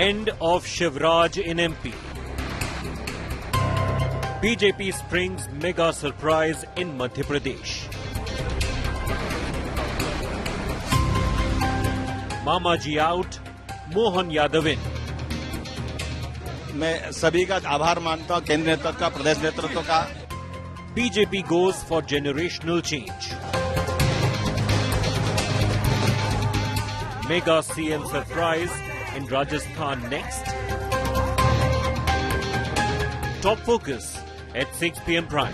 End of Shivraj in MP. BJP springs mega surprise in Madhya Pradesh. Mama ji out, Mohan Yadav in. मैं सभी का आभार मानता हूं, केंद्र नेतृत्व का, प्रदेश नेतृत्व का. BJP goes for generational change. Mega CM surprise in Rajasthan next. Top focus at 6 p.m. prime.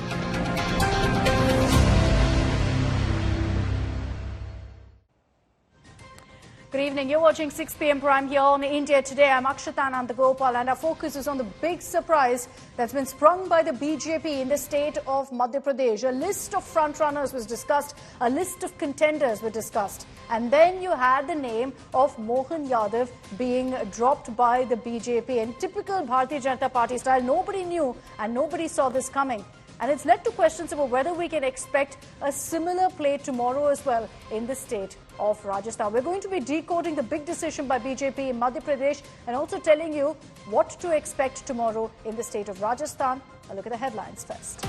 Good evening. You're watching 6 p.m. Prime here on India Today. I'm Akshata Nandagopal, and our focus is on the big surprise that's been sprung by the BJP in the state of Madhya Pradesh. A list of frontrunners was discussed, a list of contenders were discussed, and then you had the name of Mohan Yadav being dropped by the BJP. In typical Bharatiya Janata Party style, nobody knew and nobody saw this coming. And it's led to questions about whether we can expect a similar play tomorrow as well in the state of Rajasthan. We're going to be decoding the big decision by BJP in Madhya Pradesh and also telling you what to expect tomorrow in the state of Rajasthan. A look at the headlines first.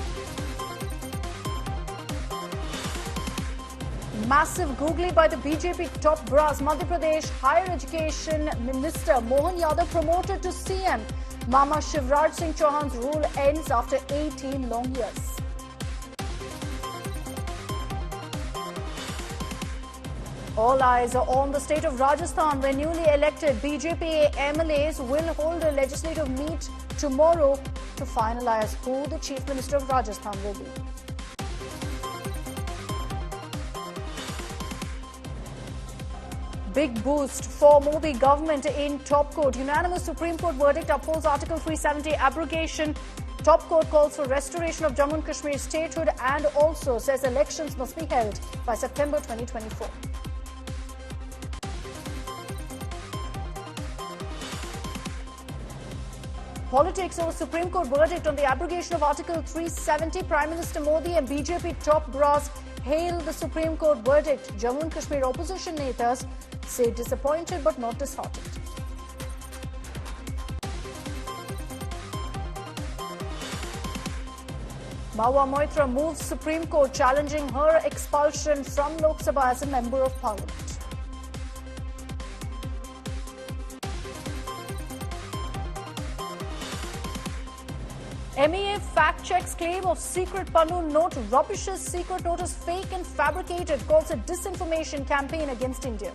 Massive googly by the BJP top brass. Madhya Pradesh Higher Education Minister Mohan Yadav promoted to CM. Mama Shivraj Singh Chouhan's rule ends after 18 long years. All eyes are on the state of Rajasthan, where newly elected BJP MLAs will hold a legislative meet tomorrow to finalize who the Chief Minister of Rajasthan will be. Big boost for Modi government in top court. Unanimous Supreme Court verdict upholds Article 370 abrogation. Top court calls for restoration of Jammu and Kashmir statehood and also says elections must be held by September 2024. Politics over Supreme Court verdict on the abrogation of Article 370. Prime Minister Modi and BJP top brass hail the Supreme Court verdict. Jammu and Kashmir opposition netas say disappointed but not disheartened. Mahua Moitra moves Supreme Court, challenging her expulsion from Lok Sabha as a Member of Parliament. MEA fact-checks claim of secret Pannu note, rubbishes secret note is fake and fabricated, calls a disinformation campaign against India.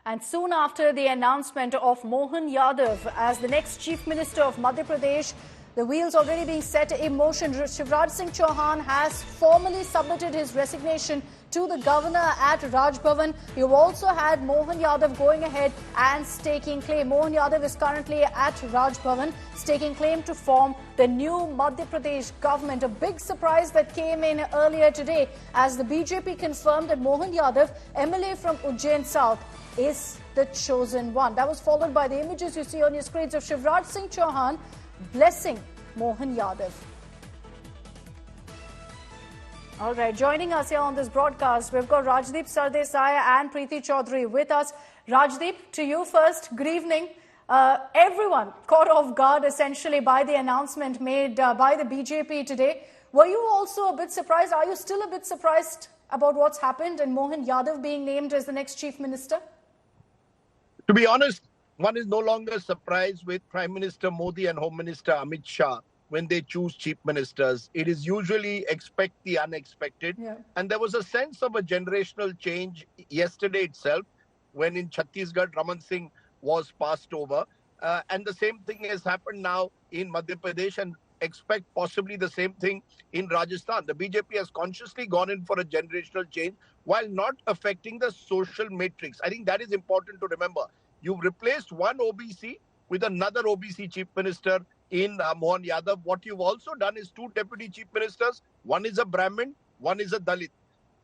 And soon after the announcement of Mohan Yadav as the next Chief Minister of Madhya Pradesh, the wheels already being set in motion. Shivraj Singh Chouhan has formally submitted his resignation to the governor at Raj Bhavan. You've also had Mohan Yadav going ahead and staking claim. Mohan Yadav is currently at Raj Bhavan, staking claim to form the new Madhya Pradesh government. A big surprise that came in earlier today as the BJP confirmed that Mohan Yadav, MLA from Ujjain South, is the chosen one. That was followed by the images you see on your screens of Shivraj Singh Chouhan blessing Mohan Yadav. All right, joining us here on this broadcast, we've got Rajdeep Sardesai and Preeti Chaudhary with us. Rajdeep, to you first, good evening. Everyone caught off guard essentially by the announcement made by the BJP today. Were you also a bit surprised? Are you still a bit surprised about what's happened and Mohan Yadav being named as the next Chief Minister? To be honest, one is no longer surprised with Prime Minister Modi and Home Minister Amit Shah when they choose chief ministers. It is usually expect the unexpected. Yeah. And there was a sense of a generational change yesterday itself when in Chhattisgarh, Raman Singh was passed over. And the same thing has happened now in Madhya Pradesh and expect possibly the same thing in Rajasthan. The BJP has consciously gone in for a generational change while not affecting the social matrix. I think that is important to remember. You've replaced one OBC with another OBC chief minister in Mohan Yadav. What you've also done is two deputy chief ministers. One is a Brahmin, one is a Dalit.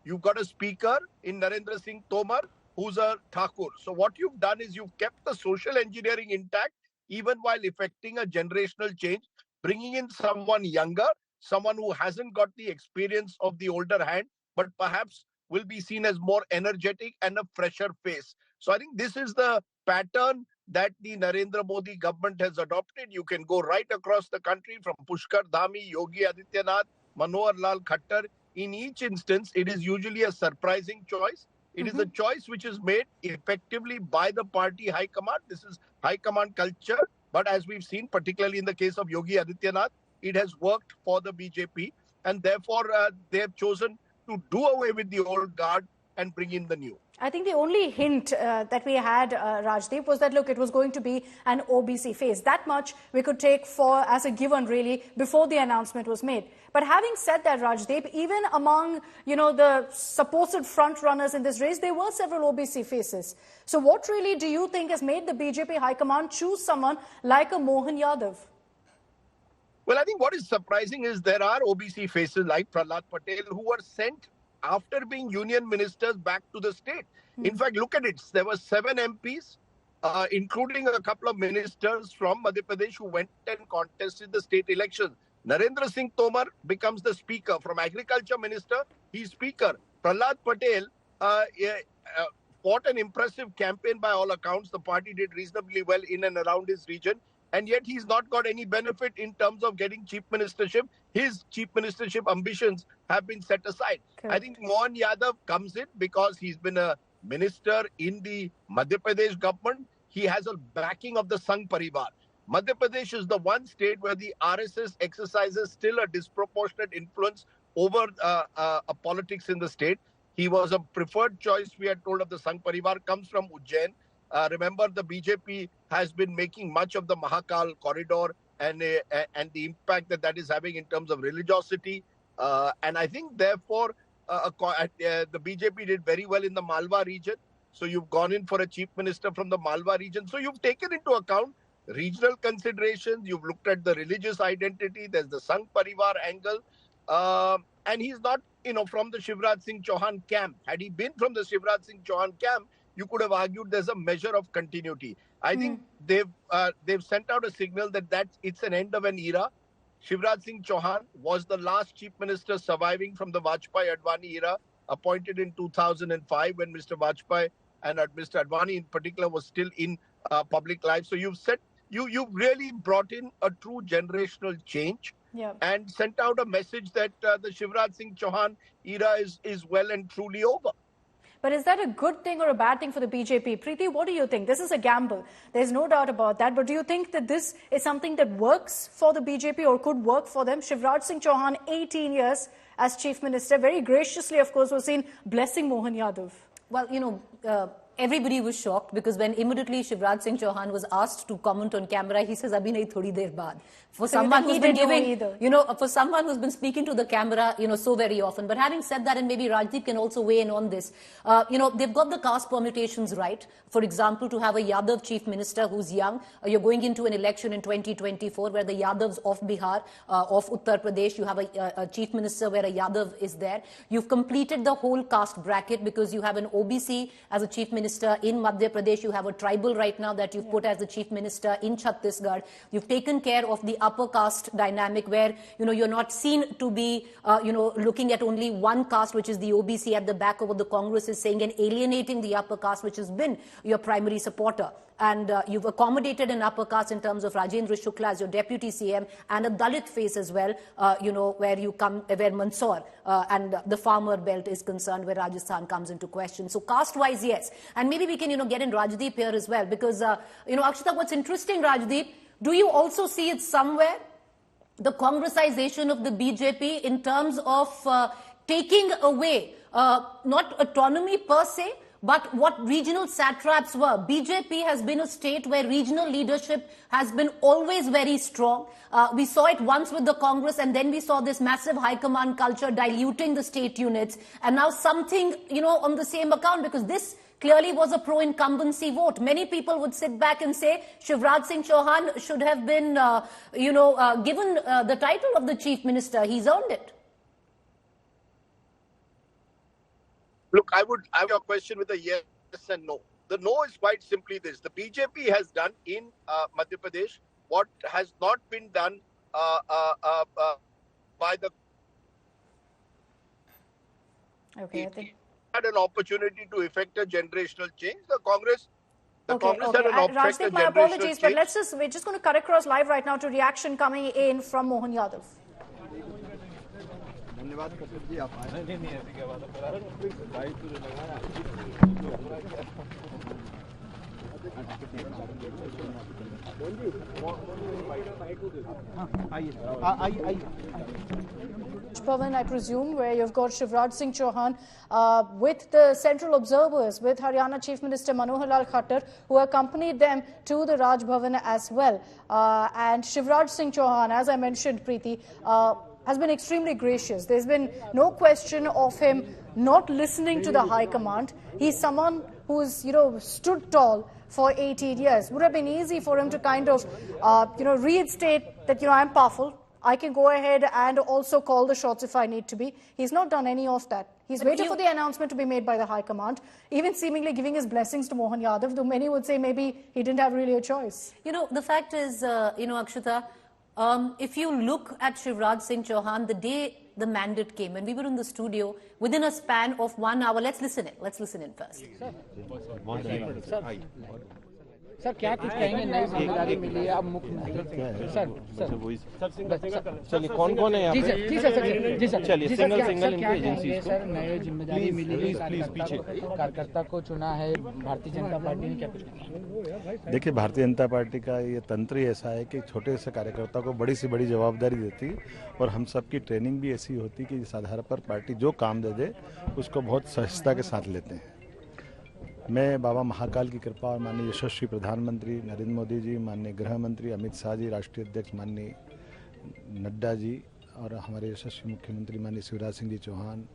You've got a speaker in Narendra Singh Tomar, who's a Thakur. So what you've done is you've kept the social engineering intact, even while effecting a generational change. bringing in someone younger, someone who hasn't got the experience of the older hand, but perhaps will be seen as more energetic and a fresher face. So I think this is the pattern that the Narendra Modi government has adopted. You can go right across the country from Pushkar Dhami, Yogi Adityanath, Manohar Lal Khattar. In each instance, it is usually a surprising choice. It is a choice which is made effectively by the party high command. This is high command culture. But as we've seen, particularly in the case of Yogi Adityanath, it has worked for the BJP. And therefore, they have chosen to do away with the old guard and bring in the new. I think the only hint that we had, Rajdeep, was that, look, it was going to be an OBC phase. That much we could take for as a given, really, before the announcement was made. But having said that, Rajdeep, even among, the supposed front runners in this race, there were several OBC faces. So what really do you think has made the BJP High Command choose someone like a Mohan Yadav? Well, I think what is surprising is there are OBC faces like Prahlad Patel who were sent after being union ministers back to the state. In fact, look at it. There were 7 MPs, including a couple of ministers from Madhya Pradesh who went and contested the state elections. Narendra Singh Tomar becomes the speaker. From agriculture minister, he's speaker. Prahlad Patel fought an impressive campaign by all accounts. The party did reasonably well in and around his region. And yet he's not got any benefit in terms of getting chief ministership. His chief ministership ambitions have been set aside. Correct. I think Mohan Yadav comes in because he's been a minister in the Madhya Pradesh government. He has a backing of the Sangh Parivar. Madhya Pradesh is the one state where the RSS exercises still a disproportionate influence over politics in the state. He was a preferred choice, we are told, of the Sangh Parivar, comes from Ujjain. Remember, the BJP has been making much of the Mahakal corridor and the impact that is having in terms of religiosity. And I think, therefore, the BJP did very well in the Malwa region. So you've gone in for a chief minister from the Malwa region. So you've taken into account regional considerations. You've looked at the religious identity. There's the Sangh Parivar angle. And he's not, from the Shivraj Singh Chouhan camp. Had he been from the Shivraj Singh Chouhan camp, you could have argued there's a measure of continuity. I think they've sent out a signal that it's an end of an era. Shivraj Singh Chouhan was the last chief minister surviving from the Vajpayee-Advani era, appointed in 2005 when Mr. Vajpayee and Mr. Advani in particular was still in public life. So you've really brought in a true generational change and sent out a message that the Shivraj Singh Chouhan era is well and truly over. But is that a good thing or a bad thing for the BJP? Preeti, what do you think? This is a gamble. There's no doubt about that. But do you think that this is something that works for the BJP or could work for them? Shivraj Singh Chouhan, 18 years as chief minister, very graciously, of course, was seen blessing Mohan Yadav. Well, everybody was shocked because when immediately Shivraj Singh Chouhan was asked to comment on camera, he says, "Abhi nahi, thodi der baad." For someone who's been giving, for someone who's been speaking to the camera, so very often. But having said that, and maybe Rajdeep can also weigh in on this, they've got the caste permutations right. For example, to have a Yadav chief minister who's young, you're going into an election in 2024 where the Yadavs of Bihar, of Uttar Pradesh, you have a chief minister where a Yadav is there. You've completed the whole caste bracket because you have an OBC as a chief minister in Madhya Pradesh. You have a tribal right now that you've put as the chief minister in Chhattisgarh. You've taken care of the upper caste dynamic where, you're not seen to be, looking at only one caste, which is the OBC at the back of what the Congress is saying, and alienating the upper caste, which has been your primary supporter. And you've accommodated an upper caste in terms of Rajendra Shukla as your deputy CM and a Dalit face as well, where Mansoor and the farmer belt is concerned, where Rajasthan comes into question. So caste-wise, yes. And maybe we can, get in Rajdeep here as well because, Akshita, what's interesting, Rajdeep, do you also see it somewhere, the Congressization of the BJP in terms of taking away not autonomy per se, but what regional satraps were? BJP has been a state where regional leadership has been always very strong. We saw it once with the Congress, and then we saw this massive high command culture diluting the state units. And now something, on the same account, because this clearly was a pro-incumbency vote. Many people would sit back and say Shivraj Singh Chouhan should have been, given the title of the chief minister. He's earned it. Look, I would have your question with a yes and no. The no is quite simply this. The BJP has done in Madhya Pradesh what has not been done by the. Okay, I think had an opportunity to effect a generational change. The Congress had an Rajdeep, my apologies, but we're just going to cut across live right now to reaction coming in from Mohan Yadav. Bhavan, I presume, where you've got Shivraj Singh Chouhan with the central observers, with Haryana Chief Minister Manohar Lal Khattar, who accompanied them to the Raj Bhavan as well. And Shivraj Singh Chouhan, as I mentioned, Preeti, has been extremely gracious. There's been no question of him not listening to the High Command. He's someone who's, stood tall for 18 years. Would have been easy for him to kind of, reinstate that, I'm powerful. I can go ahead and also call the shots if I need to be. He's not done any of that. He's waited for the announcement to be made by the High Command, even seemingly giving his blessings to Mohan Yadav, though many would say maybe he didn't have really a choice. The fact is, Akshata, if you look at Shivraj Singh Chouhan, the day the mandate came, when we were in the studio, within a span of 1 hour, let's listen in first. Sir क्या कुछ कहेंगे नई जिम्मेदारी मिली है अब मुख्यमंत्री sir चलिए कौन है यहाँ पे जी सर चलिए सिंगल इनकी एजेंसी सर नई जिम्मेदारी मिली है कार्यकर्ता को चुना है भारतीय जनता पार्टी ने क्या कुछ कहा देखिए भारतीय जनता पार्टी का ये तंत्र ही ऐसा है कि छोटे से कार्यकर्ता को बड़ी से बड़ी जवाबदारी देती और हम सबकी ट्रेनिंग भी ऐसी होती कि इस आधार पर पार्टी जो काम दे दे उसको बहुत सहजता के साथ लेते हैं। मैं बाबा महाकाल की कृपा और माननीय यशस्वी प्रधानमंत्री नरेंद्र मोदी जी, माननीय गृह मंत्री अमित शाह जी, राष्ट्रीय अध्यक्ष माननीय नड्डा जी और हमारे यशस्वी मुख्यमंत्री माननीय शिवराज सिंह जी चौहान,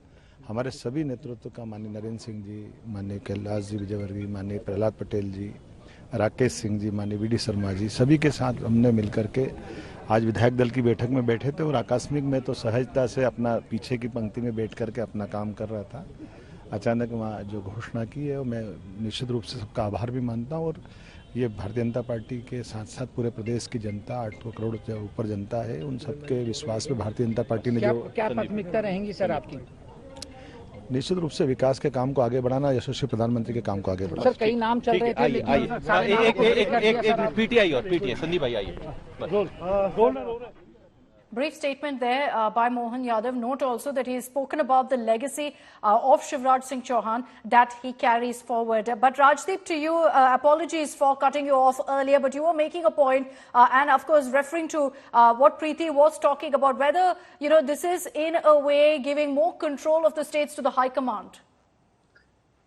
हमारे सभी नेतृत्व का माननीय नरेंद्र सिंह जी, माननीय कैलाश जी विजयवर्गीय, माननीय प्रहलाद पटेल जी, राकेश सिंह जी, माननीय वी.डी. शर्मा जी, सभी के साथ हमने मिलकर के आज विधायक दल की बैठक में बैठे थे और आकस्मिक में तो सहजता से अपना पीछे की पंक्ति में बैठ करके अपना काम कर रहा था। अचानक वहाँ जो घोषणा की है मैं निश्चित रूप से सबका आभार भी मानता हूँ और ये भारतीय जनता पार्टी के साथ साथ पूरे प्रदेश की जनता 8 करोड़ से ऊपर जनता है, उन सबके विश्वास पे भारतीय जनता पार्टी ने क्या प्राथमिकता रहेंगी सर आपकी? निश्चित रूप से विकास के काम को आगे बढ़ाना, यशस्वी प्रधानमंत्री के काम को आगे बढ़ाना। सर कई नाम चल रहे थे एक पीटीआई संदीप भाई आइए। Brief statement there by Mohan Yadav. Note also that he has spoken about the legacy of Shivraj Singh Chouhan that he carries forward. But Rajdeep, to you, apologies for cutting you off earlier, but you were making a point and of course referring to what Preeti was talking about, whether, this is in a way giving more control of the states to the High Command.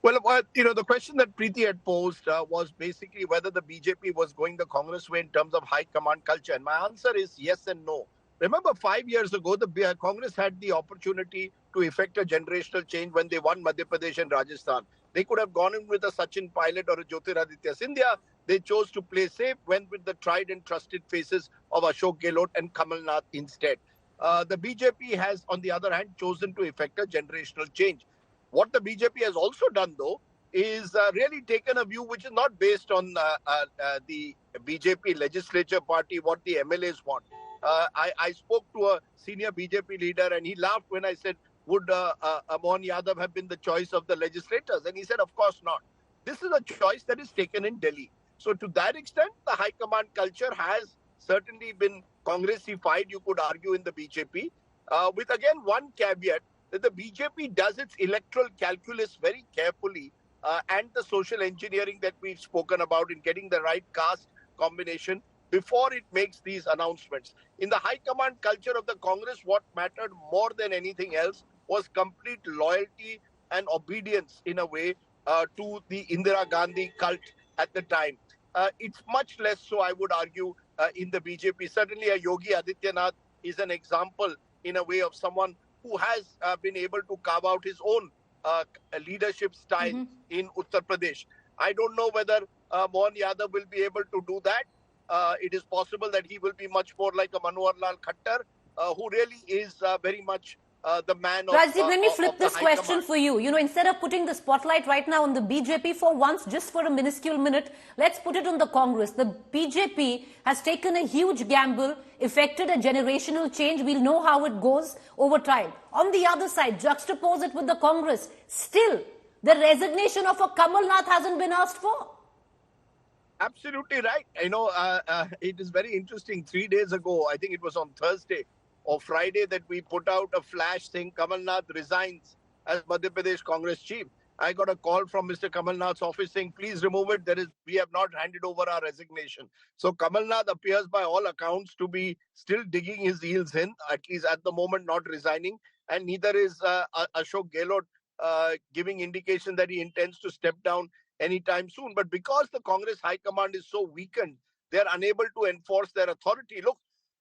Well, the question that Preeti had posed was basically whether the BJP was going the Congress way in terms of high command culture. And my answer is yes and no. Remember, 5 years ago, the Congress had the opportunity to effect a generational change when they won Madhya Pradesh and Rajasthan. They could have gone in with a Sachin Pilot or a Jyotiraditya Scindia. They chose to play safe, went with the tried and trusted faces of Ashok Gehlot and Kamal Nath instead. The BJP has, on the other hand, chosen to effect a generational change. What the BJP has also done, though, is really taken a view which is not based on the BJP legislature party, what the MLAs want. I spoke to a senior BJP leader and he laughed when I said, would Mohan Yadav have been the choice of the legislators? And he said, of course not. This is a choice that is taken in Delhi. So to that extent, the high command culture has certainly been congressified, you could argue, in the BJP, with again one caveat, that the BJP does its electoral calculus very carefully and the social engineering that we've spoken about in getting the right caste combination before it makes these announcements. In the high command culture of the Congress, what mattered more than anything else was complete loyalty and obedience, in a way, to the Indira Gandhi cult at the time. It's much less so, I would argue, in the BJP. Certainly, a Yogi Adityanath is an example, in a way, of someone who has been able to carve out his own leadership style in Uttar Pradesh. I don't know whether Mohan Yadav will be able to do that. It is possible that he will be much more like a Manohar Lal Khattar, who really is very much the man of Rajdeep, let me flip this question command. for you. Instead of putting the spotlight right now on the BJP for once, just for a minuscule minute, let's put it on the Congress. The BJP has taken a huge gamble, effected a generational change. We'll know how it goes over time. On the other side, juxtapose it with the Congress. Still, the resignation of a Kamal Nath hasn't been asked for. Absolutely right. It is very interesting. 3 days ago, I think it was on Thursday or Friday, that we put out a flash saying Kamal Nath resigns as Madhya Pradesh Congress chief. I got a call from Mr. Kamal Nath's office saying, please remove it. We have not handed over our resignation. So Kamal Nath appears by all accounts to be still digging his heels in, at least at the moment not resigning. And neither is Ashok Gehlot giving indication that he intends to step down anytime soon. But because the Congress High Command is so weakened, they are unable to enforce their authority. Look,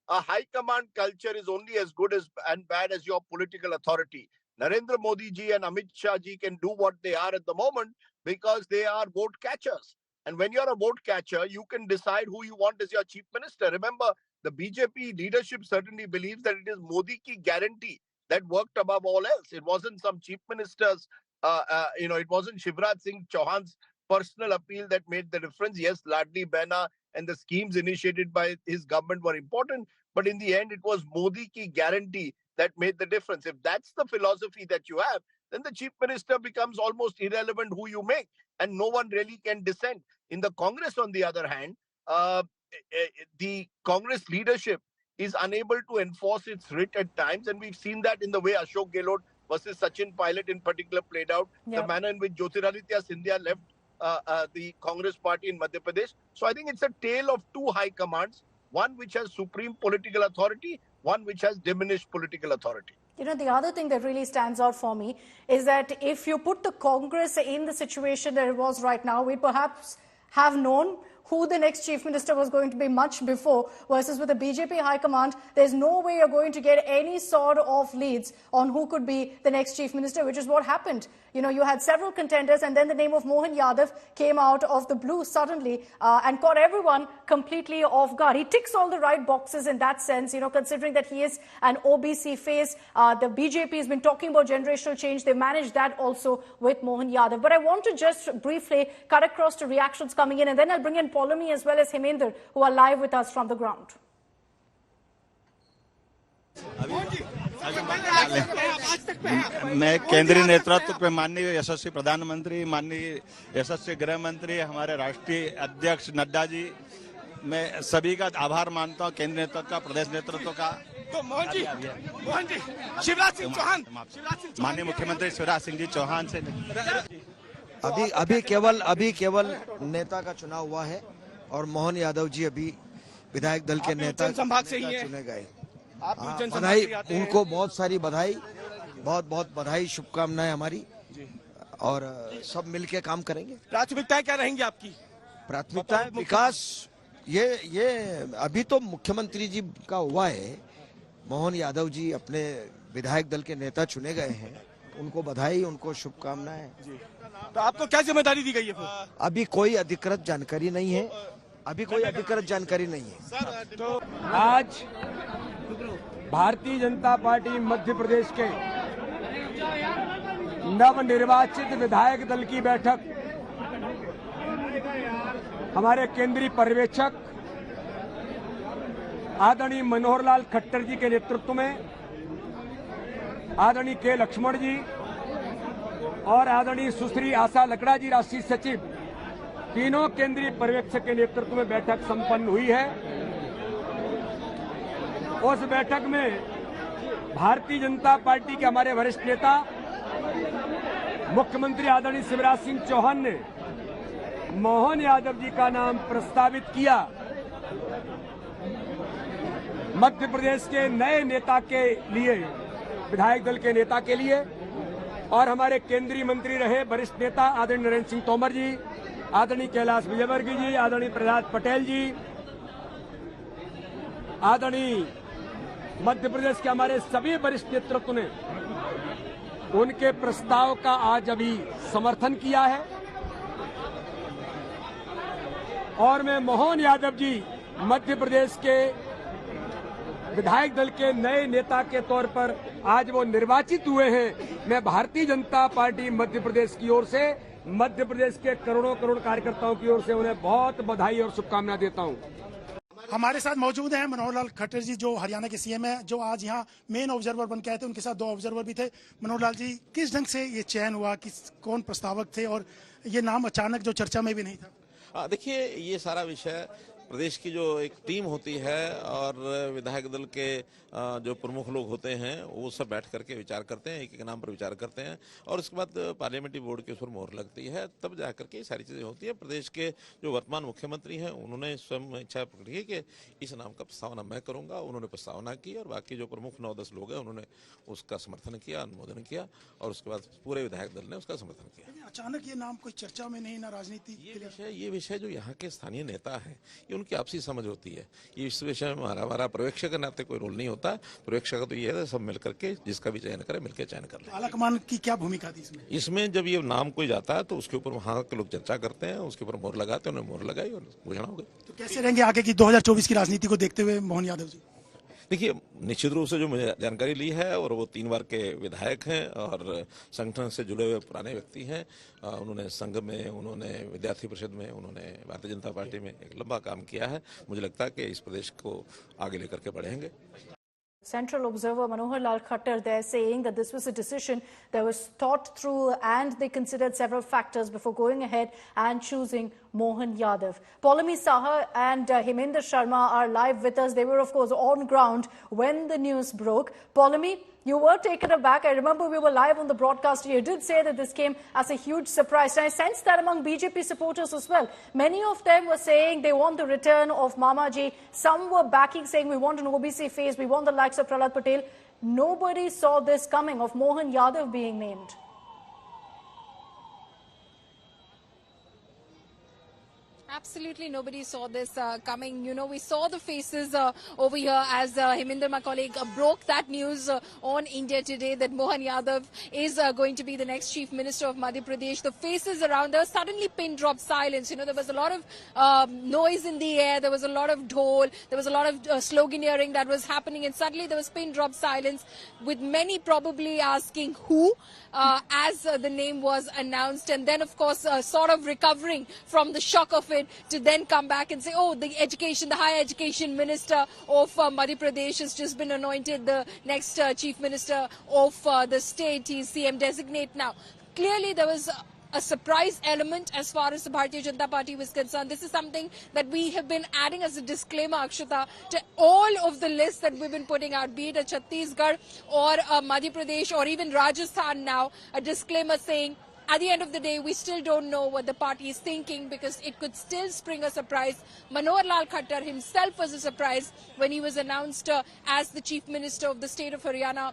a high command culture is only as good and bad as your political authority. Narendra Modi ji and Amit Shah ji can do what they are at the moment because they are vote catchers. And when you're a vote catcher, you can decide who you want as your chief minister. Remember, the BJP leadership certainly believes that it is Modi ki guarantee that worked above all else. It wasn't some chief ministers, it wasn't Shivraj Singh Chouhan's personal appeal that made the difference. Yes, Ladli Behna and the schemes initiated by his government were important, but in the end, it was Modi ki guarantee that made the difference. If that's the philosophy that you have, then the chief minister becomes almost irrelevant who you make, and no one really can dissent. In the Congress, on the other hand, the Congress leadership is unable to enforce its writ at times, and we've seen that in the way Ashok Gehlot versus Sachin Pilot in particular played out, the manner in which Jyotiraditya Scindia left the Congress party in Madhya Pradesh. So I think it's a tale of two high commands, one which has supreme political authority, one which has diminished political authority. The other thing that really stands out for me is that if you put the Congress in the situation that it was right now, we perhaps have known who the next chief minister was going to be much before, versus with the BJP high command, there's no way you're going to get any sort of leads on who could be the next chief minister, which is what happened. You had several contenders, and then the name of Mohan Yadav came out of the blue suddenly and caught everyone completely off guard. He ticks all the right boxes in that sense, considering that he is an OBC face. The BJP has been talking about generational change. They managed that also with Mohan Yadav. But I want to just briefly cut across to reactions coming in, and then I'll bring in Polami as well as Hemender, who are live with us from the ground. मैं केंद्रीय नेतृत्व पे माननीय यशस्वी प्रधानमंत्री, माननीय यशस्वी गृह मंत्री, हमारे राष्ट्रीय अध्यक्ष नड्डा जी, मैं सभी का आभार मानता हूं, केंद्रीय नेतृत्व का, प्रदेश नेतृत्व का। तो मोहन जी शिवराज सिंह चौहान, माननीय मुख्यमंत्री शिवराज सिंह जी चौहान से अभी केवल नेता का चुनाव हुआ है और मोहन यादव जी अभी विधायक दल के नेता चुने गए। बधाई उनको, बहुत सारी बधाई, बहुत बधाई, शुभकामनाएं हमारी, और सब मिलके काम करेंगे। प्राथमिकताएं क्या रहेंगी आपकी? प्राथमिकताएं विकास, ये अभी तो मुख्यमंत्री जी का हुआ है, मोहन यादव जी अपने विधायक दल के नेता चुने गए हैं, उनको बधाई, उनको शुभकामनाएं। तो आपको क्या जिम्मेदारी दी गई है? अभी कोई अधिकृत जानकारी नहीं है, तो आज भारतीय जनता पार्टी मध्य प्रदेश के नवनिर्वाचित विधायक दल की बैठक हमारे केंद्रीय पर्यवेक्षक आदरणीय मनोहर लाल खट्टर जी के नेतृत्व में, आदरणीय के लक्ष्मण जी और आदरणीय सुश्री आशा लकड़ा जी राष्ट्रीय सचिव, तीनों केंद्रीय पर्यवेक्षक के नेतृत्व में बैठक संपन्न हुई है। उस बैठक में भारतीय जनता पार्टी के हमारे वरिष्ठ नेता मुख्यमंत्री आदरणीय शिवराज सिंह चौहान ने मोहन यादव जी का नाम प्रस्तावित किया मध्य प्रदेश के नए नेता के लिए, विधायक दल के नेता के लिए। और हमारे केंद्रीय मंत्री रहे वरिष्ठ नेता आदरणीय नरेंद्र सिंह तोमर जी, आदरणीय कैलाश विजयवर्गीय जी, आदरणीय प्रहलाद पटेल जी, आदरणीय मध्य प्रदेश के हमारे सभी वरिष्ठ नेतृत्व ने उनके प्रस्ताव का आज अभी समर्थन किया है। और मैं मोहन यादव जी मध्य प्रदेश के विधायक दल के नए नेता के तौर पर आज वो निर्वाचित हुए हैं। मैं भारतीय जनता पार्टी मध्य प्रदेश की ओर से, मध्य प्रदेश के करोड़ों करोड़ कार्यकर्ताओं की ओर से उन्हें बहुत बधाई और शुभकामनाएं देता हूं। हमारे साथ मौजूद हैं मनोहर लाल खट्टर जी, जो हरियाणा के सीएम हैं, जो आज यहाँ मेन ऑब्जर्वर बन के आए थे। उनके साथ 2 ऑब्जर्वर भी थे। मनोहर लाल जी, किस ढंग से ये चयन हुआ, कौन प्रस्तावक थे, और ये नाम अचानक जो चर्चा में भी नहीं था? देखिए, ये सारा विषय प्रदेश की जो एक टीम होती है और विधायक दल के जो प्रमुख लोग होते हैं वो सब बैठ करके विचार करते हैं, एक एक नाम पर विचार करते हैं और उसके बाद पार्लियामेंट्री बोर्ड के उस पर मोहर लगती है, तब जा करके ये सारी चीज़ें होती है। प्रदेश के जो वर्तमान मुख्यमंत्री हैं उन्होंने स्वयं इच्छा प्रकटी है कि इस नाम का प्रस्तावना मैं करूंगा। उन्होंने प्रस्तावना की और बाकी जो प्रमुख 9-10 लोग हैं उन्होंने उसका समर्थन किया, अनुमोदन किया और उसके बाद पूरे विधायक दल ने उसका समर्थन किया। अचानक ये नाम कोई चर्चा में नहीं, ना राजनीति, ये विषय जो यहाँ के स्थानीय नेता हैं ये उनकी आपसी समझ होती है। ये इस विषय में हमारा पर्यवेक्षक के नाते कोई रोल नहीं होता। पर्यवेक्षक का तो ये है सब मिलकर के जिसका भी चयन करे मिलकर चयन कर ले। आलाकमान की क्या भूमिका थी इसमें? इसमें जब ये नाम कोई जाता है तो उसके ऊपर वहाँ के लोग चर्चा करते हैं, उसके ऊपर मोहर लगाते हैं, उन्होंने मोहर लगाई और घोषणा हो गई। तो कैसे रहेंगे आगे की 2024 की राजनीति को देखते हुए मोहन यादव जी? देखिए, निश्चित रूप से जो मुझे जानकारी ली है और वो 3 बार के विधायक हैं और संगठन से जुड़े हुए पुराने व्यक्ति हैं। उन्होंने संघ में, उन्होंने विद्यार्थी परिषद में, उन्होंने भारतीय जनता पार्टी में एक लंबा काम किया है। मुझे लगता है कि इस प्रदेश को आगे लेकर के बढ़ेंगे। Central observer Manohar Lal Khattar there saying that this was a decision that was thought through and they considered several factors before going ahead and choosing Mohan Yadav. Polami Saha and Heminder Sharma are live with us. They were of course on ground when the news broke. Polami, you were taken aback. I remember we were live on the broadcast. You did say that this came as a huge surprise. And I sensed that among BJP supporters as well. Many of them were saying they want the return of Mamaji. Some were backing, saying we want an OBC face, we want the likes of Prahlad Patel. Nobody saw this coming of Mohan Yadav being named. Absolutely nobody saw this coming. You know, we saw the faces over here as Heminder, my colleague, broke that news on India Today that Mohan Yadav is going to be the next Chief Minister of Madhya Pradesh. The faces around, there was suddenly pin drop silence. You know, there was a lot of noise in the air. There was a lot of dhol. There was a lot of sloganeering that was happening. And suddenly there was pin drop silence with many probably asking who as the name was announced. And then, of course, sort of recovering from the shock of it, to then come back and say, oh, the higher education minister of Madhya Pradesh has just been anointed the next chief minister of the state. He's CM designate now. Clearly, there was a surprise element as far as the Bharatiya Janata Party was concerned. This is something that we have been adding as a disclaimer, Akshata, to all of the lists that we've been putting out, be it a Chhattisgarh or Madhya Pradesh or even Rajasthan now, a disclaimer saying, at the end of the day, we still don't know what the party is thinking because it could still spring a surprise. Manohar Lal Khattar himself was a surprise when he was announced as the Chief Minister of the state of Haryana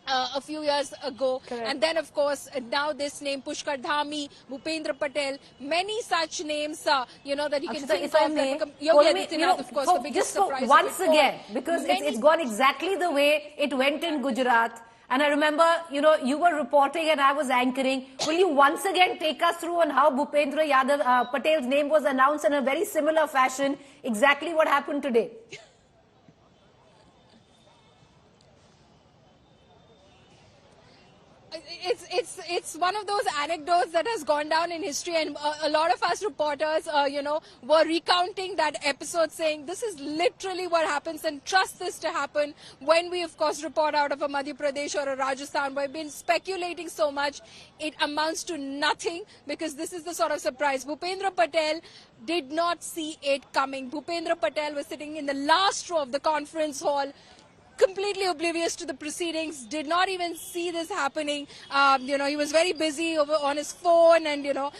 a few years ago. Correct. And then, of course, now this name, Pushkar Dhami, Bhupendra Patel, many such names, you know, that he can think of. Yogi Adityanath, of course, the biggest surprise. Once again, because it's gone exactly the way it went in Gujarat. And I remember, you know, you were reporting and I was anchoring. Will you once again take us through on how Bhupendra Yadav Patel's name was announced in a very similar fashion, exactly what happened today? It's one of those anecdotes that has gone down in history, and a lot of us reporters, you know, were recounting that episode, saying this is literally what happens, and trust this to happen when we, of course, report out of a Madhya Pradesh or a Rajasthan. We've been speculating so much, it amounts to nothing because this is the sort of surprise. Bhupendra Patel did not see it coming. Bhupendra Patel was sitting in the last row of the conference hall, completely oblivious to the proceedings, did not even see this happening. You know, he was very busy on his phone and, you know,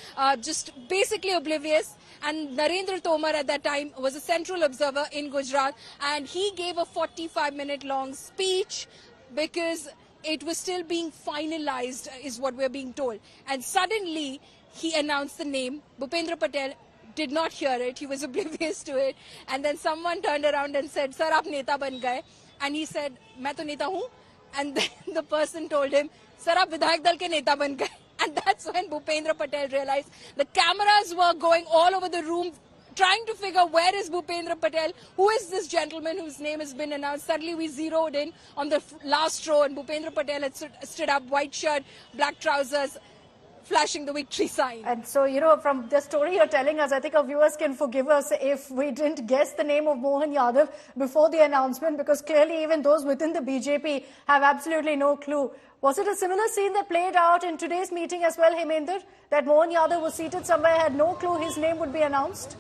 just basically oblivious. And Narendra Tomar at that time was a central observer in Gujarat, and he gave a 45-minute long speech because it was still being finalized, is what we're being told. And suddenly he announced the name. Bhupendra Patel did not hear it. He was oblivious to it. And then someone turned around and said, "Sir, aap neta ban gaye." And he said, "Main to neta hoon." And then the person told him, "Sir, aap Vidhayak Dal ke neta ban gaye." And that's when Bhupendra Patel realized the cameras were going all over the room, trying to figure where is Bhupendra Patel, who is this gentleman whose name has been announced. Suddenly we zeroed in on the last row, and Bhupendra Patel had stood up, white shirt, black trousers, flashing the victory sign. And so, you know, from the story you're telling us, I think our viewers can forgive us if we didn't guess the name of Mohan Yadav before the announcement, because clearly even those within the BJP have absolutely no clue. Was it a similar scene that played out in today's meeting as well, Heminder, that Mohan Yadav was seated somewhere, had no clue his name would be announced?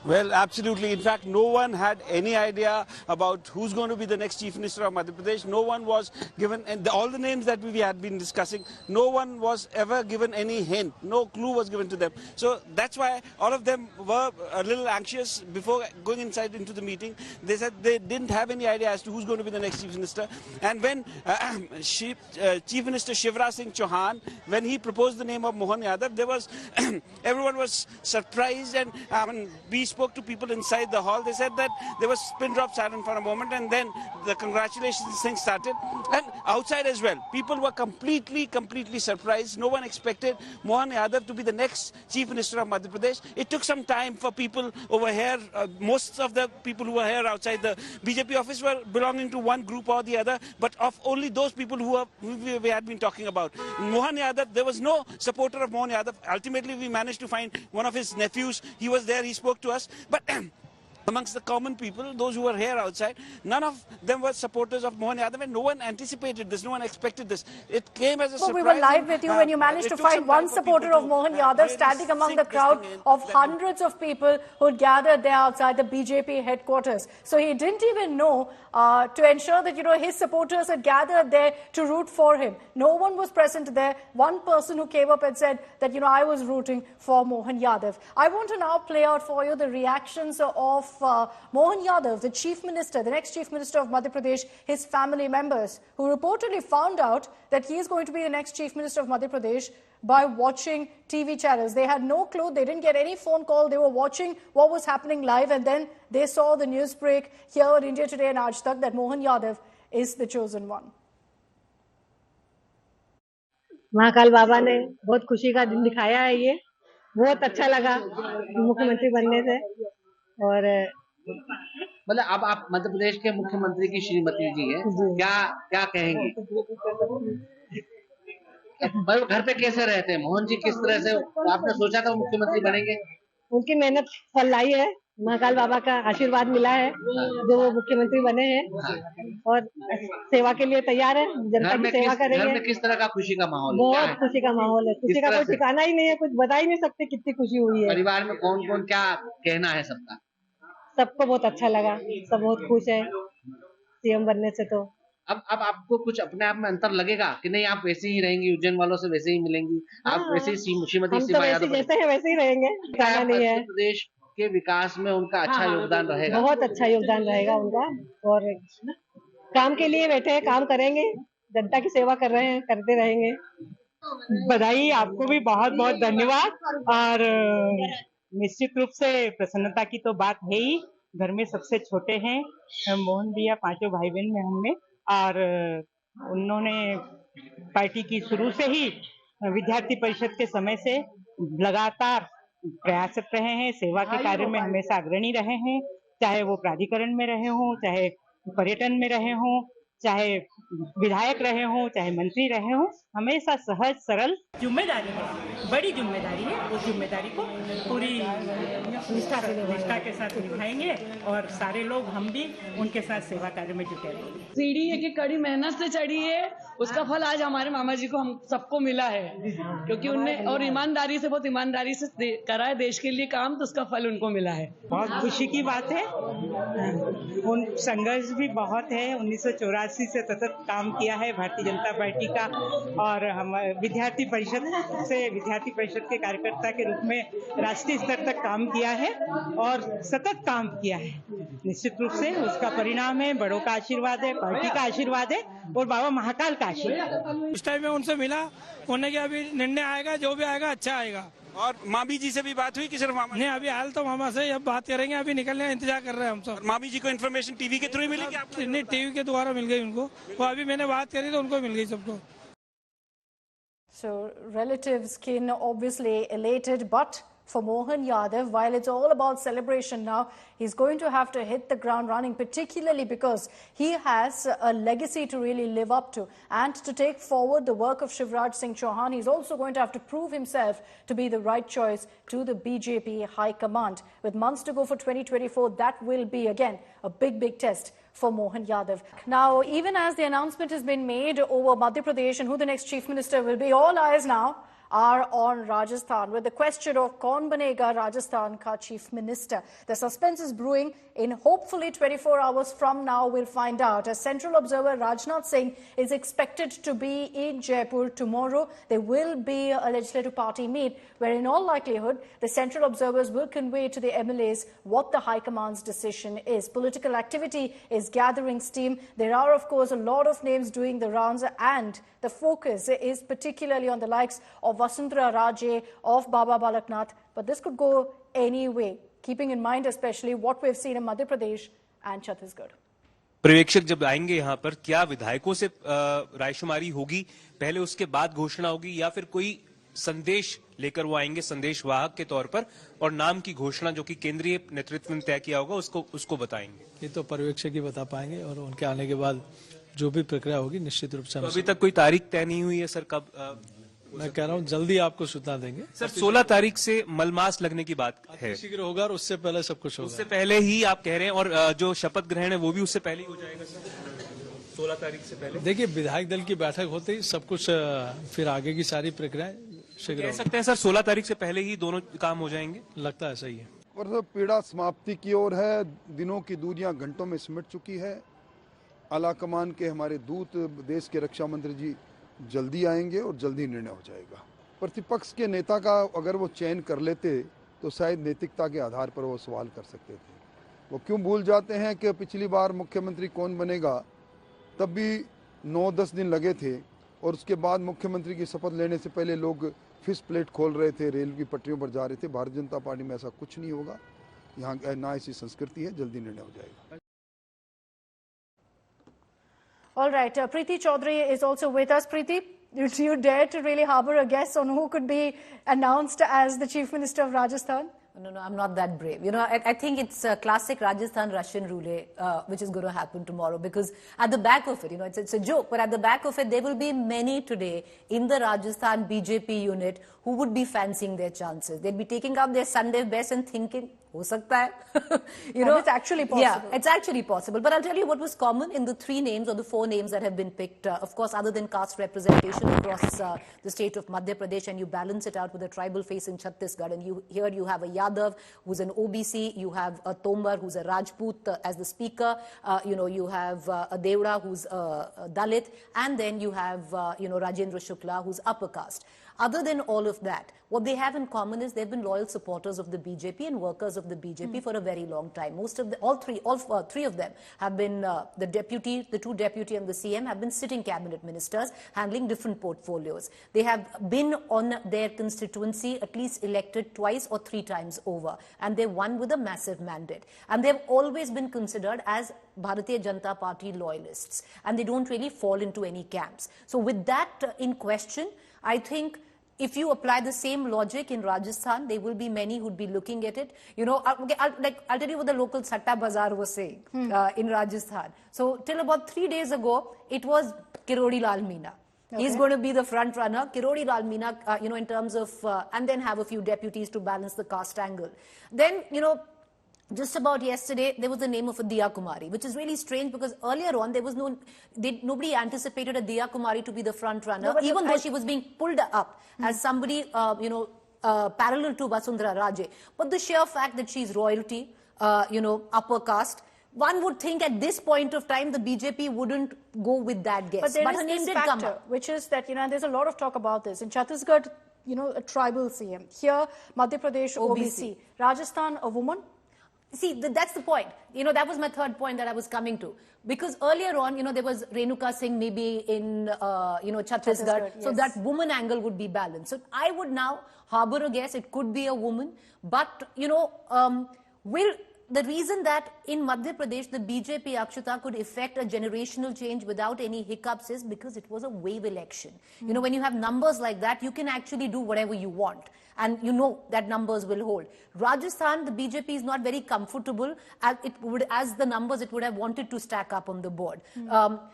Well, absolutely. In fact, no one had any idea about who's going to be the next Chief Minister of Madhya Pradesh. No one was given, and all the names that we had been discussing, no one was ever given any hint. No clue was given to them. So that's why all of them were a little anxious before going inside into the meeting. They said they didn't have any idea as to who's going to be the next Chief Minister. And when Chief Minister Shivraj Singh Chouhan, when he proposed the name of Mohan Yadav, there was everyone was surprised, and we spoke to people inside the hall. They said that there was pin drop silence for a moment, and then the congratulations thing started. And outside as well, people were completely surprised. No one expected Mohan Yadav to be the next Chief Minister of Madhya Pradesh. It took some time for people over here. Most of the people who were here outside the BJP office were belonging to one group or the other, but of only those people who we had been talking about. Mohan Yadav, there was no supporter of Mohan Yadav. Ultimately, we managed to find one of his nephews. He was there. He spoke to us. But amongst the common people, those who were here outside, none of them were supporters of Mohan Yadav, and no one anticipated this, no one expected this. It came as a surprise. We were live with you when you managed to find one supporter of Mohan Yadav standing among the crowd of hundreds of people who had gathered there outside the BJP headquarters. So he didn't even know to ensure that, you know, his supporters had gathered there to root for him. No one was present there. One person who came up and said that, you know, I was rooting for Mohan Yadav. I want to now play out for you the reactions of Mohan Yadav, the Chief Minister, the next Chief Minister of Madhya Pradesh, his family members, who reportedly found out that he is going to be the next Chief Minister of Madhya Pradesh by watching TV channels. They had no clue. They didn't get any phone call. They were watching what was happening live, and then they saw the news break here on India Today and Aaj Tak that Mohan Yadav is the chosen one. Mahakal बाबा ने बहुत खुशी का दिन दिखाया है। ये बहुत अच्छा लगा मुख्यमंत्री बनने से। और मतलब अब आप मध्य प्रदेश के मुख्यमंत्री की श्रीमती जी हैं, क्या कहेंगे? घर पे कैसे रहते हैं मोहन जी? किस तरह से आपने सोचा था वो मुख्यमंत्री बनेंगे? उनकी मेहनत फल लाई है। महाकाल बाबा का आशीर्वाद मिला है जो वो मुख्यमंत्री बने हैं, और सेवा के लिए तैयार है। जनता की सेवा करेंगे। घर में किस तरह का खुशी का माहौल है? बहुत खुशी का माहौल है। खुशी का कोई ठिकाना ही नहीं है, कुछ बता ही नहीं सकते कितनी खुशी हुई है। परिवार में कौन कौन क्या कहना है सबका? सबको बहुत अच्छा लगा, सब बहुत खुश है सीएम बनने से। तो अब आपको कुछ अपने आप में अंतर लगेगा कि नहीं आप वैसे ही रहेंगी, उज्जैन वालों से वैसे ही मिलेंगी, आप वैसे ही श्रीमती सीमा यादव जैसे है वैसे ही रहेंगे। मध्य प्रदेश के विकास में उनका अच्छा योगदान रहेगा? बहुत अच्छा योगदान रहेगा उनका, और काम के लिए बैठे हैं, काम करेंगे, जनता की सेवा कर रहे हैं, करते रहेंगे। बधाई, आपको भी बहुत बहुत धन्यवाद। और निश्चित रूप से प्रसन्नता की तो बात है ही। घर में सबसे छोटे हैं मोहन भैया, पांचों भाई बहन में हमने, और उन्होंने पार्टी की शुरू से ही विद्यार्थी परिषद के समय से लगातार प्रयासरत रहे हैं, सेवा के कार्य में हमेशा अग्रणी रहे हैं, चाहे वो प्राधिकरण में रहे हों, चाहे पर्यटन में रहे हों, चाहे विधायक रहे हों, चाहे मंत्री रहे हों, हमेशा सहज सरल। जिम्मेदारी है, बड़ी जिम्मेदारी है। उस जिम्मेदारी को पूरी निष्ठा के साथ निभाएंगे, और सारे लोग हम भी उनके साथ सेवा कार्य में जुटे रहेंगे। सीढ़ी है कि कड़ी मेहनत से चढ़ी है, उसका फल आज हमारे मामा जी को हम सबको मिला है, क्योंकि उनने और ईमानदारी से, बहुत ईमानदारी से करा है देश के लिए काम, तो उसका फल उनको मिला है। बहुत खुशी की बात है। उन संघर्ष भी बहुत है। 1984 से सतत काम किया है भारतीय जनता पार्टी का, और हम विद्यार्थी परिषद के कार्यकर्ता के रूप में राष्ट्रीय स्तर तक काम किया है, और सतत काम किया है। निश्चित रूप से उसका परिणाम है, बड़ों का आशीर्वाद है, पार्टी का आशीर्वाद है, और बाबा महाकाल का आशीर्वाद। उस टाइम में उनसे मिला, उन्होंने कहा अभी निर्णय आएगा, जो भी आएगा अच्छा आएगा। और मामी जी से भी बात हुई कि सिर्फ मामा? नहीं, अभी हाल तो मामा से अब बात करेंगे, अभी निकलने का इंतजार कर रहे हैं हम सब। मामी जी को इन्फॉर्मेशन टीवी के थ्रू मिली? नहीं, टीवी के द्वारा मिल गई उनको, वो अभी मैंने बात करी तो उनको मिल गई सबको। So relatives, kin, obviously elated, but for Mohan Yadav, while it's all about celebration now, he's going to have to hit the ground running, particularly because he has a legacy to really live up to. And to take forward the work of Shivraj Singh Chouhan, he's also going to have to prove himself to be the right choice to the BJP High Command. With months to go for 2024, that will be, again, a big test for Mohan Yadav. Now, even as the announcement has been made over Madhya Pradesh and who the next Chief Minister will be, all eyes now are on Rajasthan, with the question of kaun banega Rajasthan ka Chief Minister. The suspense is brewing. In hopefully 24 hours from now, we'll find out. As Central Observer Rajnath Singh is expected to be in Jaipur tomorrow. There will be a legislative party meet where, in all likelihood, the Central Observers will convey to the MLAs what the High Command's decision is. Political activity is gathering steam. There are, of course, a lot of names doing the rounds, and the focus is particularly on the likes of Vasundhara Raje, of Baba Balaknath. But this could go any way, keeping in mind especially what we've seen in Madhya Pradesh and Chhattisgarh. पर्यवेक्षक जब आएंगे यहाँ पर, क्या विधायकों से रायशुमारी होगी, पहले उसके बाद घोषणा होगी, या फिर कोई संदेश लेकर वो आएंगे संदेशवाहक के तौर पर, और नाम की घोषणा जो कि केंद्रीय नेतृत्व ने तय किया होगा उसको बताएंगे? ये तो पर्यवेक्षक ही बता पाएंगे, और उनके आने के बाद जो भी प्रक्रिया होगी निश्चित रूप से। तो अभी तक कोई तारीख तय नहीं हुई है सर? कब? मैं कह रहा हूँ जल्दी आपको सूचना देंगे सर। 16 तारीख से मलमास लगने की बात है, शीघ्र होगा, और उससे पहले सब कुछ होगा। उससे पहले ही आप कह रहे हैं, और जो शपथ ग्रहण है वो भी उससे पहले ही हो जाएगा सर, 16 तारीख से पहले? देखिए, विधायक दल की बैठक होते ही सब कुछ, फिर आगे की सारी प्रक्रियाएं शीघ्र कह सकते हैं सर 16 तारीख से पहले ही दोनों काम हो जाएंगे? लगता है सही है। और पीड़ा समाप्ति की ओर है, दिनों की दूरियां घंटों में सिमट चुकी है। आला कमान के हमारे दूत, देश के रक्षा मंत्री जी जल्दी आएंगे और जल्दी निर्णय हो जाएगा। प्रतिपक्ष के नेता का अगर वो चयन कर लेते तो शायद नैतिकता के आधार पर वो सवाल कर सकते थे। वो क्यों भूल जाते हैं कि पिछली बार मुख्यमंत्री कौन बनेगा तब भी 9-10 दिन लगे थे, और उसके बाद मुख्यमंत्री की शपथ लेने से पहले लोग फिश प्लेट खोल रहे थे, रेल की पटरियों पर जा रहे थे। भारतीय जनता पार्टी में ऐसा कुछ नहीं होगा, यहाँ ना ऐसी संस्कृति है, जल्दी निर्णय हो जाएगा। All right, Preeti Chaudhary is also with us. Preeti, do you dare to really harbour a guess on who could be announced as the Chief Minister of Rajasthan? No, I'm not that brave. You know, I think it's a classic Rajasthan Russian roulette, which is going to happen tomorrow, because at the back of it, you know, it's a joke, but at the back of it, there will be many today in the Rajasthan BJP unit who would be fancying their chances. They'd be taking out their Sunday best and thinking, ho sakta hai. You know, it's actually possible. Yeah, it's actually possible. But I'll tell you what was common in the 3 names or the 4 names that have been picked, of course, other than caste representation across the state of Madhya Pradesh, and you balance it out with a tribal face in Chhattisgarh. And here you have a Yadav who's an OBC, you have a Tomar who's a Rajput as the speaker, you know, you have a Devra who's a Dalit, and then you have, you know, Rajendra Shukla who's upper caste. Other than all of that, what they have in common is they've been loyal supporters of the BJP and workers of the BJP for a very long time. Most of all three of them have been the deputy, the 2 deputy and the CM have been sitting cabinet ministers handling different portfolios. They have been on their constituency at least elected twice or 3 times over, and they won with a massive mandate. And they've always been considered as Bharatiya Janata Party loyalists, and they don't really fall into any camps. So with that in question, I think if you apply the same logic in Rajasthan, there will be many who'd be looking at it. You know, I'll tell you what the local Satta Bazaar was saying in Rajasthan. So till about 3 days ago, it was Kirodi Lal Meena. Okay. He's going to be the front runner, Kirodi Lal Meena, you know, in terms of, and then have a few deputies to balance the caste angle. Then, you know, just about yesterday, there was the name of a Diya Kumari, which is really strange because earlier on, there was nobody anticipated a Diya Kumari to be the front runner, even though she was being pulled up as somebody, you know, parallel to Vasundhara Raje. But the sheer fact that she's royalty, you know, upper caste, one would think at this point of time, the BJP wouldn't go with that guess. But there is this factor, which is that, you know, there's a lot of talk about this. In Chhattisgarh, you know, a tribal CM. Here, Madhya Pradesh, OBC. Rajasthan, a woman. See, that's the point. You know, that was my third point that I was coming to. Because earlier on, you know, there was Renuka Singh maybe in, you know, Chhattisgarh. Yes. So that woman angle would be balanced. So I would now harbor a guess it could be a woman. But, you know, will the reason that in Madhya Pradesh, the BJP, Akshata, could effect a generational change without any hiccups is because it was a wave election. You know, when you have numbers like that, you can actually do whatever you want. And you know that numbers will hold. Rajasthan, the BJP is not very comfortable as the numbers it would have wanted to stack up on the board.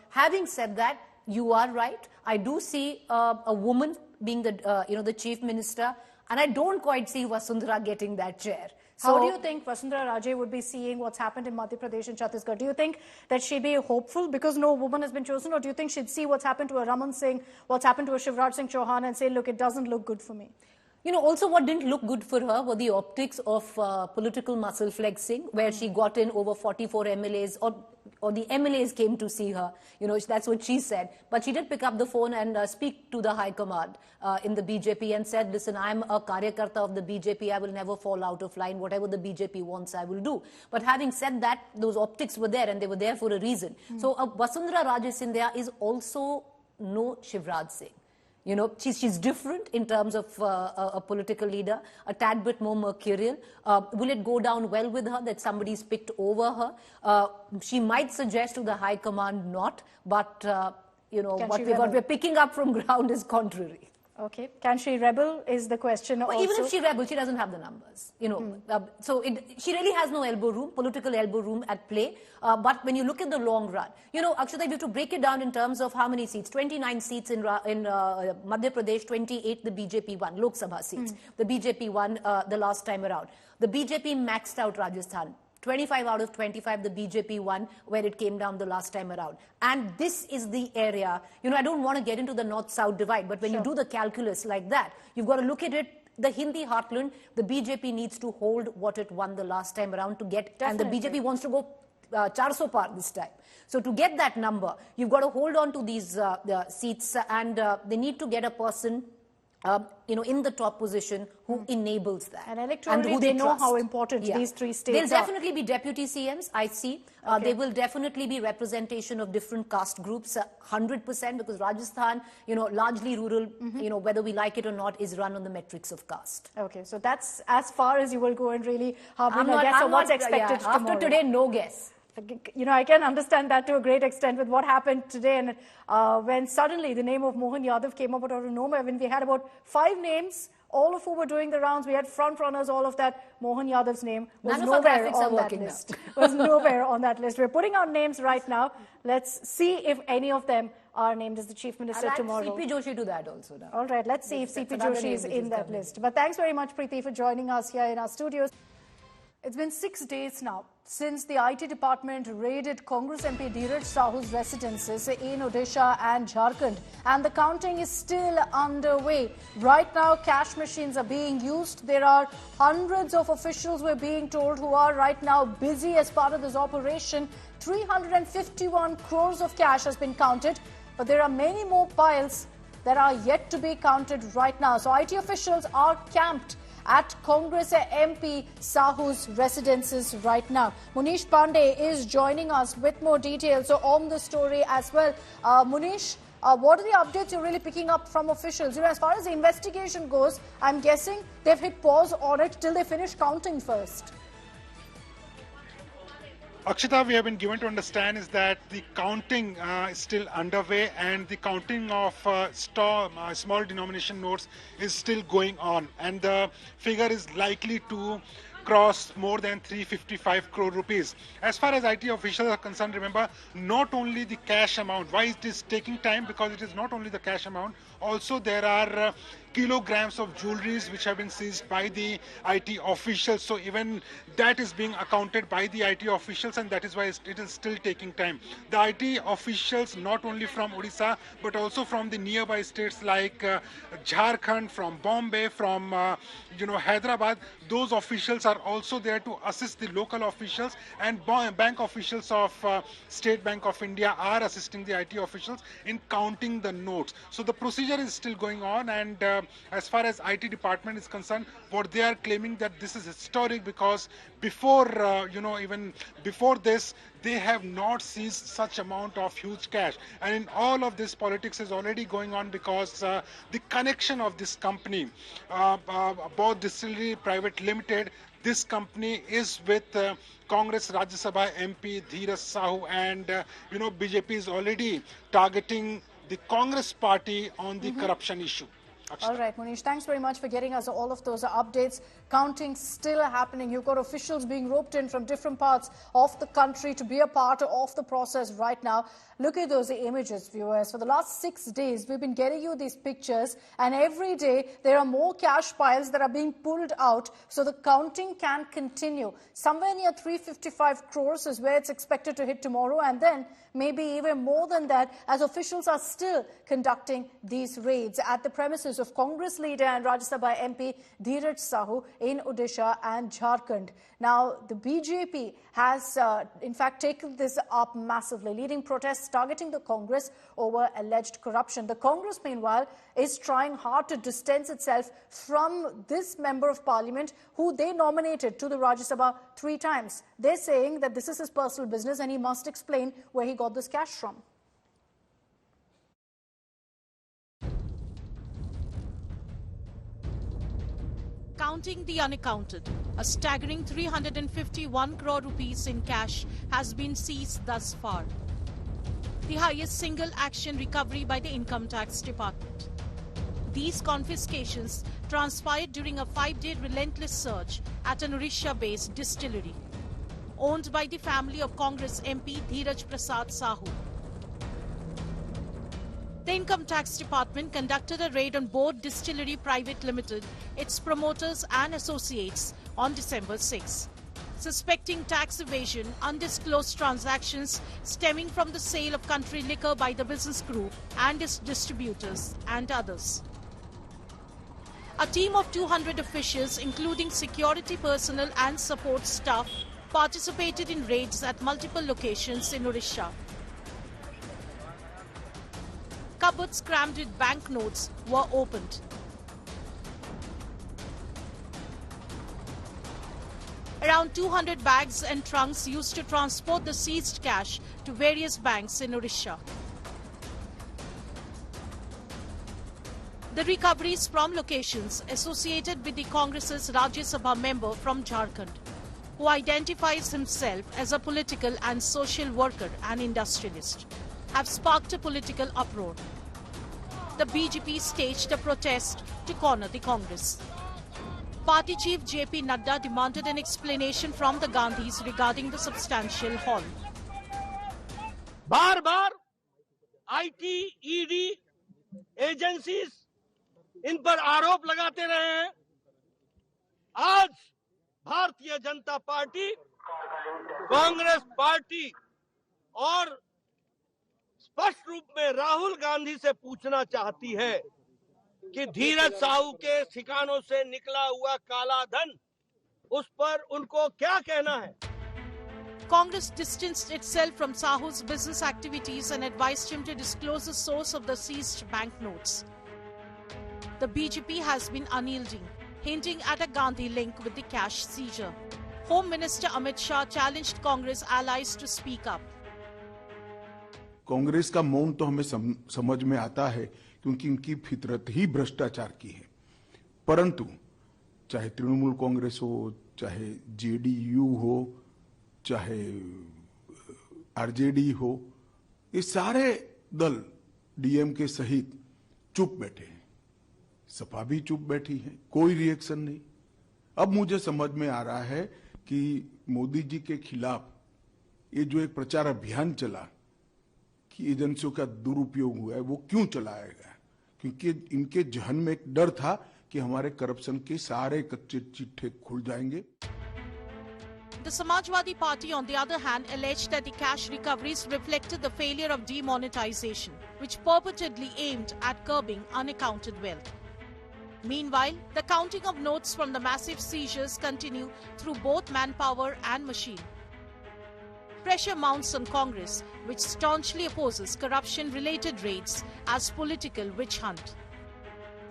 Having said that, you are right. I do see a woman being the chief minister, and I don't quite see Vasundhara getting that chair. So, how do you think Vasundhara Raje would be seeing what's happened in Madhya Pradesh and Chhattisgarh? Do you think that she'd be hopeful because no woman has been chosen, or do you think she'd see what's happened to a Raman Singh, what's happened to a Shivraj Singh Chouhan and say, look, it doesn't look good for me? You know, also what didn't look good for her were the optics of political muscle flexing, where she got in over 44 MLAs, or the MLAs came to see her. You know, that's what she said. But she did pick up the phone and speak to the High Command in the BJP and said, listen, I'm a Karyakarta of the BJP. I will never fall out of line. Whatever the BJP wants, I will do. But having said that, those optics were there, and they were there for a reason. So Vasundhara Raje Scindia is also no Shivraj Singh. You know, she's different in terms of a political leader, a tad bit more mercurial. Will it go down well with her that somebody's picked over her? She might suggest to the High Command not, but, you know, what we're picking up from ground is contrary. Okay. Can she rebel is the question also. Even if she rebels, she doesn't have the numbers, you know. So she really has no elbow room, political elbow room at play. But when you look at the long run, you know, Akshata, you have to break it down in terms of how many seats. 29 seats in Madhya Pradesh, 28 the BJP won, Lok Sabha seats. The BJP won the last time around. The BJP maxed out Rajasthan. 25 out of 25 the BJP won where it came down the last time around. And this is the area, you know, I don't want to get into the north-south divide, but when you do the calculus like that, you've got to look at it, the Hindi heartland, the BJP needs to hold what it won the last time around to get, and the BJP wants to go 400 par this time. So to get that number, you've got to hold on to these seats, and they need to get a person you know, in the top position who enables that. And electorally, they know how important these three states are. There'll definitely be deputy CMs, I see. There will definitely be representation of different caste groups, 100%, because Rajasthan, you know, largely rural, you know, whether we like it or not, is run on the metrics of caste. Okay, so that's as far as you will go and really have a guess of what's expected tomorrow. After today, no guess. You know, I can understand that to a great extent with what happened today, and when suddenly the name of Mohan Yadav came up out of nowhere, when we had about 5 names, all of who were doing the rounds, we had front runners, all of that. Mohan Yadav's name was nowhere on that list. Was nowhere on that list. We're putting out names right now. Let's see if any of them are named as the Chief Minister tomorrow. CP Joshi to that also now. All right, let's see if CP Joshi is in that list. But thanks very much, Preeti, for joining us here in our studios. It's been 6 days now since the IT department raided Congress MP Dheeraj Sahu's residences in Odisha and Jharkhand, and the counting is still underway. Right now, cash machines are being used. There are hundreds of officials, we're being told, who are right now busy as part of this operation. 351 crores of cash has been counted, but there are many more piles that are yet to be counted right now. So IT officials are camped at Congress MP Sahu's residences right now. Munish Pandey is joining us with more details on the story as well. Munish, what are the updates you're really picking up from officials? You know, as far as the investigation goes, I'm guessing they've hit pause on it till they finish counting first. Akshita, we have been given to understand is that the counting is still underway, and the counting of small denomination notes is still going on, and the figure is likely to cross more than 355 crore rupees. As far as IT officials are concerned, remember, not only the cash amount. Why it is taking time? Because it is not only the cash amount, also there are kilograms of jewelries which have been seized by the IT officials. So even that is being accounted by the IT officials, and that is why it is still taking time. The IT officials, not only from Odisha, but also from the nearby states like Jharkhand, from Bombay, from Hyderabad, those officials are also there to assist the local officials, and bank officials of State Bank of India are assisting the IT officials in counting the notes. So the procedure is still going on, and as far as IT department is concerned, what they are claiming that this is historic, because before even before this, they have not seized such amount of huge cash. And in all of this, politics is already going on, because the connection of this company, Bodh Distillery Private Limited, this company is with Congress Rajya Sabha MP Dheeraj Sahu, and BJP is already targeting the Congress party on the corruption issue. All right, Munish, thanks very much for getting us all of those updates. Counting still happening. You've got officials being roped in from different parts of the country to be a part of the process right now. Look at those images, viewers. For the last 6 days, we've been getting you these pictures, and every day there are more cash piles that are being pulled out so the counting can continue. Somewhere near 355 crores is where it's expected to hit tomorrow, and then maybe even more than that, as officials are still conducting these raids at the premises of Congress leader and Rajya Sabha MP Dheeraj Sahu in Odisha and Jharkhand. Now, the BJP has, in fact, taken this up massively, leading protests targeting the Congress over alleged corruption. The Congress, meanwhile, is trying hard to distance itself from this member of parliament who they nominated to the Rajya Sabha 3 times. They're saying that this is his personal business and he must explain where he got this cash from. Counting the unaccounted, a staggering 351 crore rupees in cash has been seized thus far. The highest single action recovery by the Income Tax Department. These confiscations transpired during a 5-day relentless search at an Odisha-based distillery, owned by the family of Congress MP Dheeraj Prasad Sahu. The Income Tax Department conducted a raid on Board Distillery Private Limited, its promoters and associates on December 6, suspecting tax evasion, undisclosed transactions stemming from the sale of country liquor by the business group and its distributors and others. A team of 200 officials, including security personnel and support staff, participated in raids at multiple locations in Odisha. Cupboards crammed with banknotes were opened. Around 200 bags and trunks used to transport the seized cash to various banks in Odisha. The recoveries from locations associated with the Congress's Rajya Sabha member from Jharkhand, who identifies himself as a political and social worker and industrialist, have sparked a political uproar. The BJP staged a protest to corner the Congress. Party chief JP Nadda demanded an explanation from the Gandhis regarding the substantial haul. बार-बार IT, ED agencies in पर आरोप लगाते रहे हैं। आज Bharatiya Janata party, Congress party और स्पष्ट रूप में राहुल गांधी से पूछना चाहती है कि धीरज साहू के ठिकानों से निकला हुआ काला धन, उस पर उनको क्या कहना है? Congress distanced itself from Sahu's business activities and advised him to disclose the source of the seized banknotes. The BJP has been unyielding, hinting at a Gandhi link with the cash seizure. Home Minister Amit Shah challenged Congress allies to speak up. Congress का मौन तो हमें समझ में आता है क्योंकि इनकी फितरत ही भ्रष्टाचार की है, परंतु चाहे तृणमूल कांग्रेस हो, चाहे जेडीयू हो, चाहे आरजेडी हो, ये सारे दल डीएमके सहित चुप बैठे हैं। सपा भी चुप बैठी है, कोई रिएक्शन नहीं। अब मुझे समझ में आ रहा है कि मोदी जी के खिलाफ ये जो एक प्रचार अभियान चला कि एजेंसियों का दुरुपयोग हुआ है, वो क्यों चलाया गया? क्योंकि इनके जहन में एक डर था कि हमारे करप्शन के सारे कच्चे चिट्ठे खुल जाएंगे। The Samajwadi Party, on the other hand, alleged that the cash recoveries reflected the failure of demonetization, which purportedly aimed at curbing unaccounted wealth. Meanwhile, the counting of notes from the massive seizures continue through both manpower and machine. Pressure mounts on Congress, which staunchly opposes corruption-related raids as political witch hunt.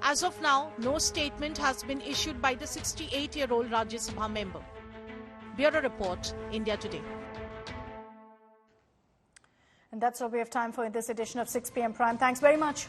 As of now, no statement has been issued by the 68-year-old Rajya Sabha member. Bureau Report, India Today. And that's all we have time for in this edition of 6 p.m. Prime. Thanks very much